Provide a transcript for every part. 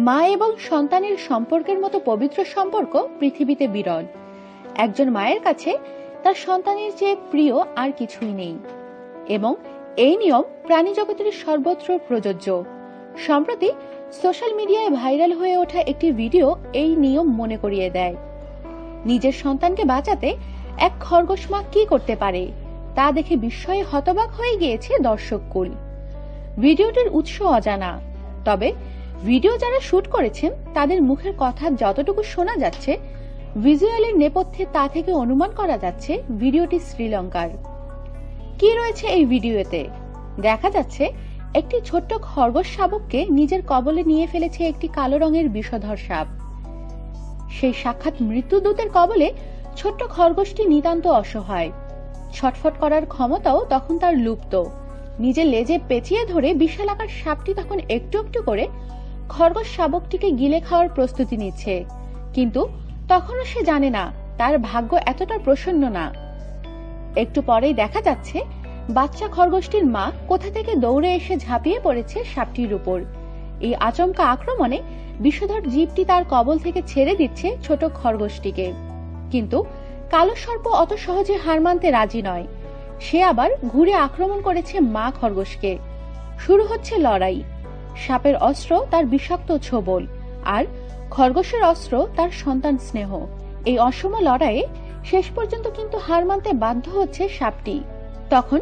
মা এবং সন্তানের সম্পর্কের মতো পবিত্র সম্পর্ক পৃথিবীতে বিরল। একজন মায়ের কাছে তার সন্তানের চেয়ে প্রিয় আর কিছুই নেই, এবং এই নিয়ম প্রাণী জগতের সর্বত্র প্রযোজ্য। সম্প্রতি সোশ্যাল মিডিয়ায় ভাইরাল হয়ে ওঠা একটি ভিডিও এই নিয়ম মনে করিয়ে দেয়। নিজের সন্তানকে বাঁচাতে এক খরগোশ মা কি করতে পারে তা দেখে বিস্ময়ে হতবাক হয়ে গিয়েছে দর্শককুল। ভিডিওটির উৎস অজানা, তবে ভিডিও যারা শুট করেছেন তাদের মুখের কথা যতটুকু শোনা যাচ্ছে, ভিজুয়ালের নেপথ্যে তা থেকে অনুমান করা যাচ্ছে ভিডিওটি শ্রীলঙ্কার। কি রয়েছে এই ভিডিওতে? দেখা যাচ্ছে একটি ছোট্ট খরগোশ শাবককে নিজের কবলে নিয়ে ফেলেছে একটি কালো রঙের বিষধর সাপ। সেই সাক্ষাৎ মৃত্যুদূতের কবলে ছোট্ট খরগোশটি নিতান্ত অসহায়। ছটফট করার ক্ষমতাও তখন তার লুপ্ত। নিজের লেজে পেঁচিয়ে ধরে বিশালাকার সাপটি তখন একটু একটু করে খরগোশ শাবকটিকে গিলে খাওয়ার প্রস্তুতি নিচ্ছে, কিন্তু তখনও সে জানে না তার ভাগ্য এতটা প্রসন্ন না। একটু পরেই দেখা যাচ্ছে বাচ্চা খরগোশটির মা কোথা থেকে দৌড়ে এসে ঝাঁপিয়ে পড়েছে সাপটির উপর। এই আচমকা আক্রমণে বিষধর জীবটি তার কবল থেকে ছেড়ে দিচ্ছে ছোট খরগোশটিকে, কিন্তু কালো সর্প অত সহজে হার মানতে রাজি নয়। সে আবার ঘুরে আক্রমণ করেছে মা খরগোশকে। শুরু হচ্ছে লড়াই। সাপের অস্ত্র তার বিষাক্ত ছোবল, আর খরগোশের অস্ত্র তার সন্তান স্নেহ। এই অসম লড়াইয়ে শেষ পর্যন্ত কিন্তু হার মানতে বাধ্য হচ্ছে সাপটি। তখন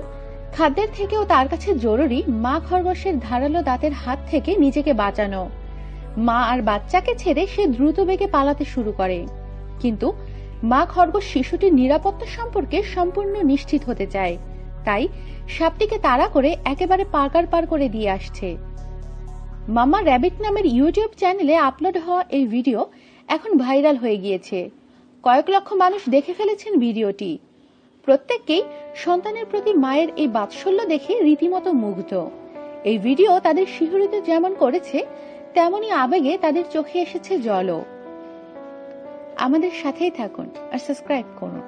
খাদ্যের থেকেও তার কাছে জরুরি মা খরগোশের ধারালো দাঁতের হাত থেকে নিজেকে বাঁচানো। মা আর বাচ্চাকে ছেড়ে সে দ্রুত বেগে পালাতে শুরু করে, কিন্তু মা খরগোশ শিশুটির নিরাপত্তা সম্পর্কে সম্পূর্ণ নিশ্চিত হতে চায়, তাই সাপটিকে তাড়া করে একেবারে পার করে দিয়ে আসছে। মামা র্যাবিট নামের ইউটিউব চ্যানেলে আপলোড হওয়া এই ভিডিও এখন ভাইরাল হয়ে গিয়েছে। কয়েক লক্ষ মানুষ দেখে ফেলেছেন ভিডিওটি। প্রত্যেককেই সন্তানের প্রতি মায়ের এই বাৎসল্য দেখে রীতিমতো মুগ্ধ। এই ভিডিও তাদের শিহরিত যেমন করেছে, তেমনি আবেগে তাদের চোখে এসেছে জলও। আমাদের সাথেই থাকুন আর সাবস্ক্রাইব করুন।